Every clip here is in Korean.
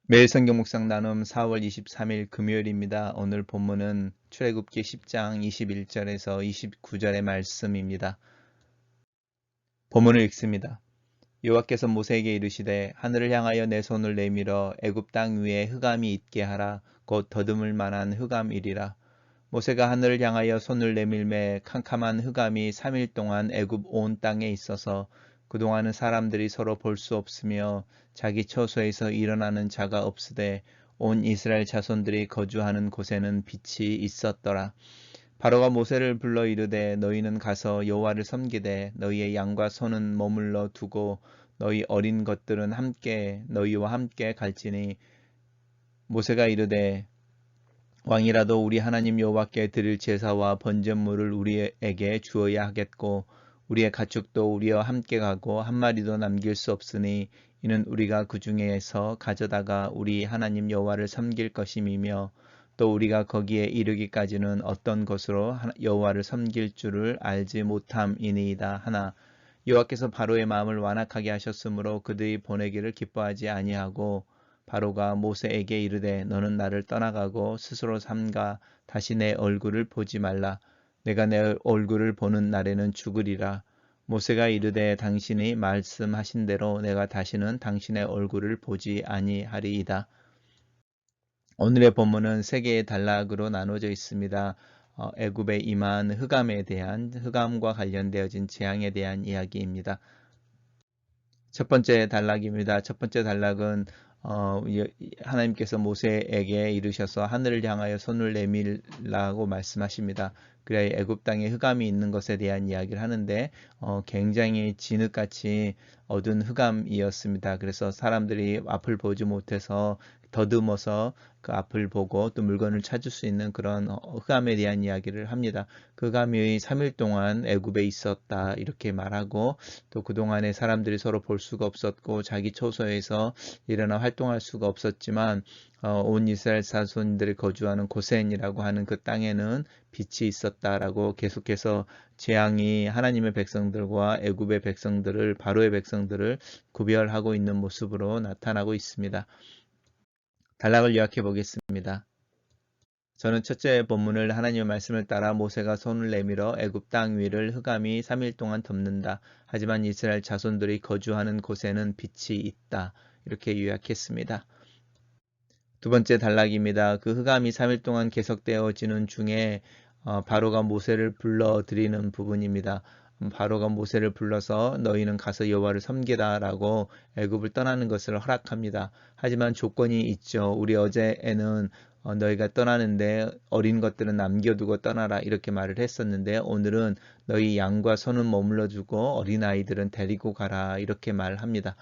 매일 성경 묵상 나눔 4월 23일 금요일입니다. 오늘 본문은 출애굽기 10장 21절에서 29절의 말씀입니다. 본문을 읽습니다. 여호와께서 모세에게 이르시되 하늘을 향하여 내 손을 내밀어 애굽 땅 위에 흑암이 있게 하라. 곧 더듬을 만한 흑암이리라. 모세가 하늘을 향하여 손을 내밀매 캄캄한 흑암이 3일 동안 애굽 온 땅에 있어서 그동안은 사람들이 서로 볼 수 없으며 자기 처소에서 일어나는 자가 없으되 온 이스라엘 자손들이 거주하는 곳에는 빛이 있었더라. 바로가 모세를 불러 이르되 너희는 가서 여호와를 섬기되 너희의 양과 소는 머물러 두고 너희 어린 것들은 함께 너희와 함께 갈지니 모세가 이르되 왕이라도 우리 하나님 여호와께 드릴 제사와 번제물을 우리에게 주어야 하겠고 우리의 가축도 우리와 함께 가고 한 마리도 남길 수 없으니 이는 우리가 그 중에서 가져다가 우리 하나님 여호와를 섬길 것임이며 또 우리가 거기에 이르기까지는 어떤 것으로 여호와를 섬길 줄을 알지 못함이니이다 하나 여호와께서 바로의 마음을 완악하게 하셨으므로 그들이 보내기를 기뻐하지 아니하고 바로가 모세에게 이르되 너는 나를 떠나가고 스스로 삼가 다시 내 얼굴을 보지 말라. 내가 내 얼굴을 보는 날에는 죽으리라. 모세가 이르되 당신이 말씀하신 대로 내가 다시는 당신의 얼굴을 보지 아니하리이다. 오늘의 본문은 세 개의 단락으로 나눠져 있습니다. 애굽에 임한 흑암에 대한 흑암과 관련되어진 재앙에 대한 이야기입니다. 첫 번째 단락입니다. 첫 번째 단락은 하나님께서 모세에게 이르셔서 하늘을 향하여 손을 내밀라고 말씀하십니다. 그래야 애굽 땅에 흑암이 있는 것에 대한 이야기를 하는데 굉장히 진흙같이 어두운 흑암이었습니다. 그래서 사람들이 앞을 보지 못해서 더듬어서 그 앞을 보고 또 물건을 찾을 수 있는 그런 흑암에 대한 이야기를 합니다. 그 흑암이 3일 동안 애굽에 있었다 이렇게 말하고 또 그동안에 사람들이 서로 볼 수가 없었고 자기 처소에서 일어나 활동할 수가 없었지만 온 이스라엘 자손들이 거주하는 고센이라고 하는 그 땅에는 빛이 있었다라고 계속해서 재앙이 하나님의 백성들과 애굽의 백성들을 바로의 백성들을 구별하고 있는 모습으로 나타나고 있습니다. 단락을 요약해 보겠습니다. 저는 첫째 본문을 하나님의 말씀을 따라 모세가 손을 내밀어 애굽 땅 위를 흑암이 3일 동안 덮는다. 하지만 이스라엘 자손들이 거주하는 곳에는 빛이 있다. 이렇게 요약했습니다. 두 번째 단락입니다. 그 흑암이 3일 동안 계속되어지는 중에 바로가 모세를 불러들이는 부분입니다. 바로가 모세를 불러서 너희는 가서 여호와를 섬기라라고 애굽을 떠나는 것을 허락합니다. 하지만 조건이 있죠. 우리 어제에는 너희가 떠나는데 어린 것들은 남겨두고 떠나라 이렇게 말을 했었는데 오늘은 너희 양과 소는 머물러 두고 어린아이들은 데리고 가라 이렇게 말합니다.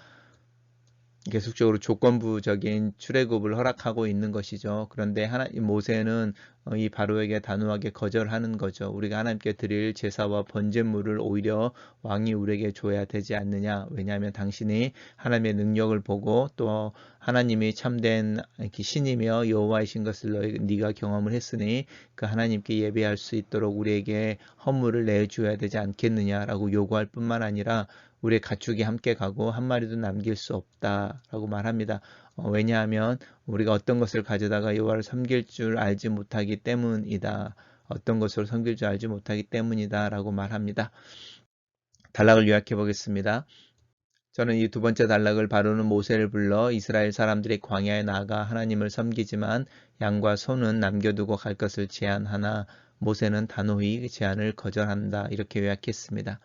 계속적으로 조건부적인 출애굽을 허락하고 있는 것이죠. 그런데 모세는 이 바로에게 단호하게 거절하는 거죠. 우리가 하나님께 드릴 제사와 번제물을 오히려 왕이 우리에게 줘야 되지 않느냐. 왜냐하면 당신이 하나님의 능력을 보고 또 하나님이 참된 신이며 여호와이신 것을 네가 경험을 했으니 그 하나님께 예배할 수 있도록 우리에게 헌물을 내줘야 되지 않겠느냐라고 요구할 뿐만 아니라 우리의 가축이 함께 가고 한 마리도 남길 수 없다라고 말합니다. 왜냐하면 우리가 어떤 것을 가져다가 여호와를 섬길 줄 알지 못하기 때문이다. 어떤 것으로 섬길 줄 알지 못하기 때문이다라고 말합니다. 단락을 요약해 보겠습니다. 저는 이 두 번째 단락을 바로는 모세를 불러 이스라엘 사람들이 광야에 나가 하나님을 섬기지만 양과 소는 남겨두고 갈 것을 제안하나 모세는 단호히 제안을 거절한다. 이렇게 요약했습니다.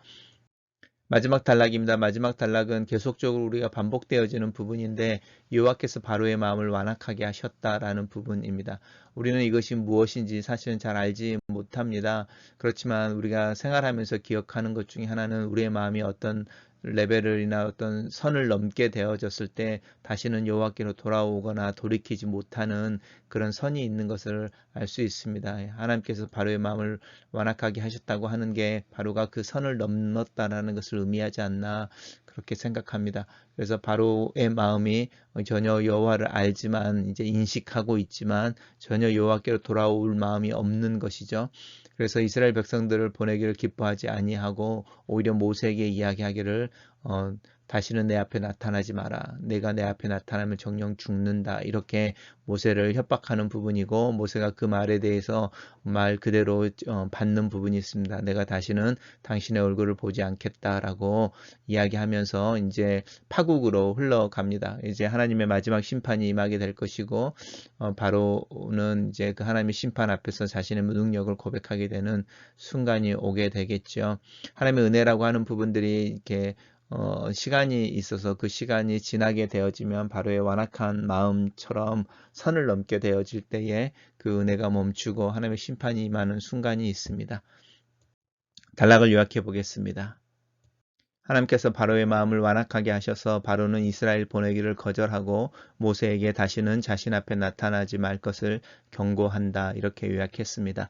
마지막 단락입니다. 마지막 단락은 계속적으로 우리가 반복되어지는 부분인데 여호와께서 바로의 마음을 완악하게 하셨다라는 부분입니다. 우리는 이것이 무엇인지 사실은 잘 알지 못합니다. 그렇지만 우리가 생활하면서 기억하는 것 중에 하나는 우리의 마음이 어떤 레벨이나 어떤 선을 넘게 되어졌을 때 다시는 여호와께로 돌아오거나 돌이키지 못하는 그런 선이 있는 것을 알 수 있습니다. 하나님께서 바로의 마음을 완악하게 하셨다고 하는 게 바로가 그 선을 넘었다라는 것을 의미하지 않나 그렇게 생각합니다. 그래서 바로의 마음이 전혀 여호와를 알지만 이제 인식하고 있지만 전혀 여호와께로 돌아올 마음이 없는 것이죠. 그래서 이스라엘 백성들을 보내기를 기뻐하지 아니하고 오히려 모세에게 이야기하기를 다시는 내 앞에 나타나지 마라. 내가 내 앞에 나타나면 정령 죽는다. 이렇게 모세를 협박하는 부분이고, 모세가 그 말에 대해서 말 그대로 받는 부분이 있습니다. 내가 다시는 당신의 얼굴을 보지 않겠다라고 이야기하면서 이제 파국으로 흘러갑니다. 이제 하나님의 마지막 심판이 임하게 될 것이고, 바로는 이제 그 하나님의 심판 앞에서 자신의 무능력을 고백하게 되는 순간이 오게 되겠죠. 하나님의 은혜라고 하는 부분들이 이렇게 시간이 있어서 그 시간이 지나게 되어지면 바로의 완악한 마음처럼 선을 넘게 되어질 때에 그 은혜가 멈추고 하나님의 심판이 임하는 순간이 있습니다. 단락을 요약해 보겠습니다. 하나님께서 바로의 마음을 완악하게 하셔서 바로는 이스라엘 보내기를 거절하고 모세에게 다시는 자신 앞에 나타나지 말 것을 경고한다. 이렇게 요약했습니다.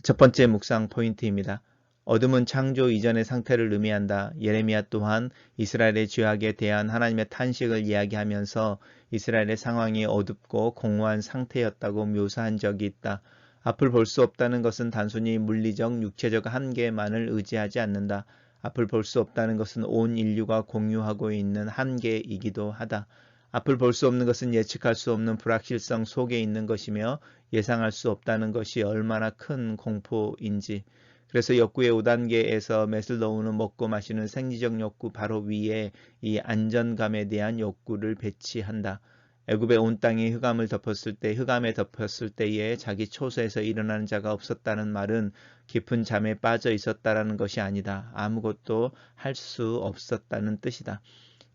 첫 번째 묵상 포인트입니다. 어둠은 창조 이전의 상태를 의미한다. 예레미야 또한 이스라엘의 죄악에 대한 하나님의 탄식을 이야기하면서 이스라엘의 상황이 어둡고 공허한 상태였다고 묘사한 적이 있다. 앞을 볼 수 없다는 것은 단순히 물리적, 육체적 한계만을 의지하지 않는다. 앞을 볼 수 없다는 것은 온 인류가 공유하고 있는 한계이기도 하다. 앞을 볼 수 없는 것은 예측할 수 없는 불확실성 속에 있는 것이며 예상할 수 없다는 것이 얼마나 큰 공포인지. 그래서 역구의 5단계에서 메슬로우는 먹고 마시는 생리적 욕구 바로 위에 이 안전감에 대한 욕구를 배치한다. 애굽의 온 땅이 흑암을 덮었을 때, 흑암에 덮였을 때에 자기 초소에서 일어나는 자가 없었다는 말은 깊은 잠에 빠져 있었다라는 것이 아니다. 아무것도 할 수 없었다는 뜻이다.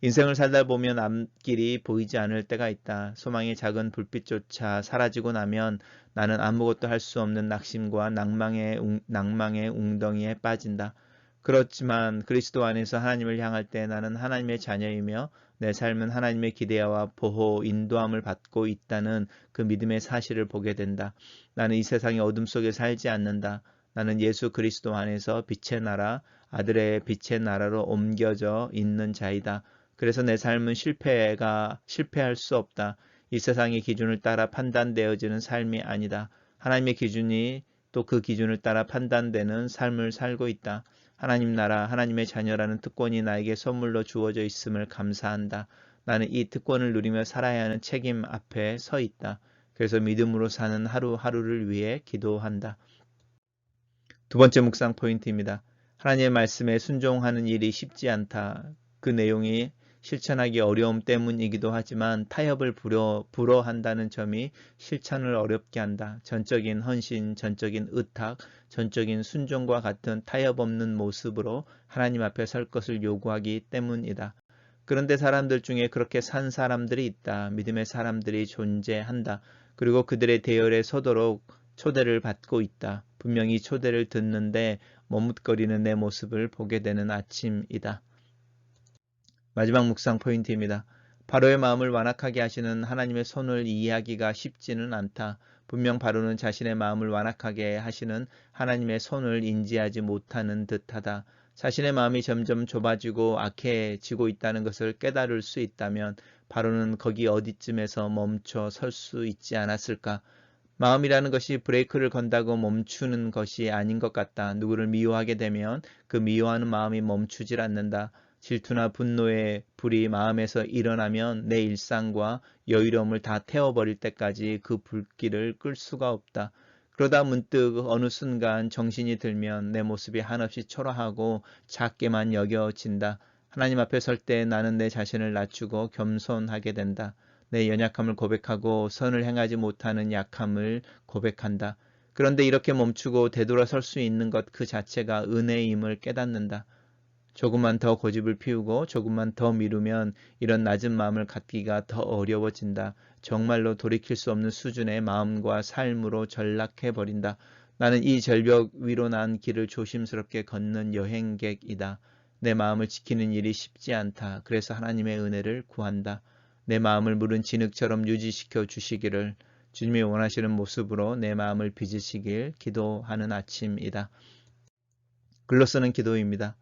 인생을 살다 보면 앞길이 보이지 않을 때가 있다. 소망의 작은 불빛조차 사라지고 나면 나는 아무것도 할 수 없는 낙심과 낭망의 웅덩이에 빠진다. 그렇지만 그리스도 안에서 하나님을 향할 때 나는 하나님의 자녀이며 내 삶은 하나님의 기대와 보호, 인도함을 받고 있다는 그 믿음의 사실을 보게 된다. 나는 이 세상의 어둠 속에 살지 않는다. 나는 예수 그리스도 안에서 빛의 나라, 아들의 빛의 나라로 옮겨져 있는 자이다. 그래서 내 삶은 실패할 수 없다. 이 세상의 기준을 따라 판단되어지는 삶이 아니다. 하나님의 기준이 또 그 기준을 따라 판단되는 삶을 살고 있다. 하나님 나라, 하나님의 자녀라는 특권이 나에게 선물로 주어져 있음을 감사한다. 나는 이 특권을 누리며 살아야 하는 책임 앞에 서 있다. 그래서 믿음으로 사는 하루하루를 위해 기도한다. 두 번째 묵상 포인트입니다. 하나님의 말씀에 순종하는 일이 쉽지 않다. 그 내용이 실천하기 어려움 때문이기도 하지만 타협을 불허한다는 점이 실천을 어렵게 한다. 전적인 헌신, 전적인 의탁, 전적인 순종과 같은 타협 없는 모습으로 하나님 앞에 설 것을 요구하기 때문이다. 그런데 사람들 중에 그렇게 산 사람들이 있다. 믿음의 사람들이 존재한다. 그리고 그들의 대열에 서도록 초대를 받고 있다. 분명히 초대를 듣는데 머뭇거리는 내 모습을 보게 되는 아침이다. 마지막 묵상 포인트입니다. 바로의 마음을 완악하게 하시는 하나님의 손을 이해하기가 쉽지는 않다. 분명 바로는 자신의 마음을 완악하게 하시는 하나님의 손을 인지하지 못하는 듯하다. 자신의 마음이 점점 좁아지고 악해지고 있다는 것을 깨달을 수 있다면 바로는 거기 어디쯤에서 멈춰 설 수 있지 않았을까? 마음이라는 것이 브레이크를 건다고 멈추는 것이 아닌 것 같다. 누구를 미워하게 되면 그 미워하는 마음이 멈추질 않는다. 질투나 분노의 불이 마음에서 일어나면 내 일상과 여유로움을 다 태워버릴 때까지 그 불길을 끌 수가 없다. 그러다 문득 어느 순간 정신이 들면 내 모습이 한없이 초라하고 작게만 여겨진다. 하나님 앞에 설 때 나는 내 자신을 낮추고 겸손하게 된다. 내 연약함을 고백하고 선을 행하지 못하는 약함을 고백한다. 그런데 이렇게 멈추고 되돌아설 수 있는 것 그 자체가 은혜임을 깨닫는다. 조금만 더 고집을 피우고 조금만 더 미루면 이런 낮은 마음을 갖기가 더 어려워진다. 정말로 돌이킬 수 없는 수준의 마음과 삶으로 전락해버린다. 나는 이 절벽 위로 난 길을 조심스럽게 걷는 여행객이다. 내 마음을 지키는 일이 쉽지 않다. 그래서 하나님의 은혜를 구한다. 내 마음을 무른 진흙처럼 유지시켜 주시기를 주님이 원하시는 모습으로 내 마음을 빚으시길 기도하는 아침이다. 글로 쓰는 기도입니다.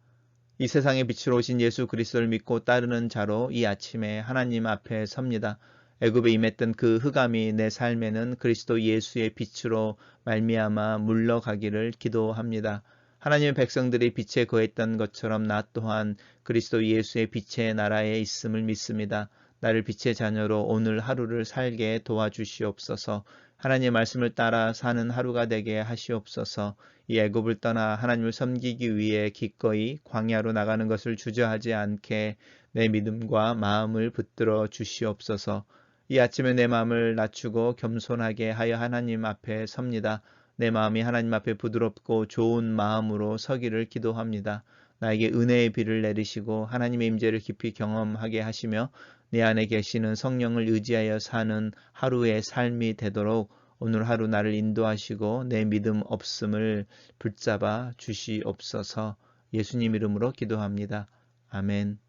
이 세상의 빛으로 오신 예수 그리스도를 믿고 따르는 자로 이 아침에 하나님 앞에 섭니다. 애굽에 임했던 그 흑암이 내 삶에는 그리스도 예수의 빛으로 말미암아 물러가기를 기도합니다. 하나님의 백성들이 빛에 거했던 것처럼 나 또한 그리스도 예수의 빛의 나라에 있음을 믿습니다. 나를 빛의 자녀로 오늘 하루를 살게 도와주시옵소서. 하나님의 말씀을 따라 사는 하루가 되게 하시옵소서. 이 애굽을 떠나 하나님을 섬기기 위해 기꺼이 광야로 나가는 것을 주저하지 않게 내 믿음과 마음을 붙들어 주시옵소서. 이 아침에 내 마음을 낮추고 겸손하게 하여 하나님 앞에 섭니다. 내 마음이 하나님 앞에 부드럽고 좋은 마음으로 서기를 기도합니다. 나에게 은혜의 비를 내리시고 하나님의 임재를 깊이 경험하게 하시며 내 안에 계시는 성령을 의지하여 사는 하루의 삶이 되도록 오늘 하루 나를 인도하시고 내 믿음 없음을 붙잡아 주시옵소서. 예수님 이름으로 기도합니다. 아멘.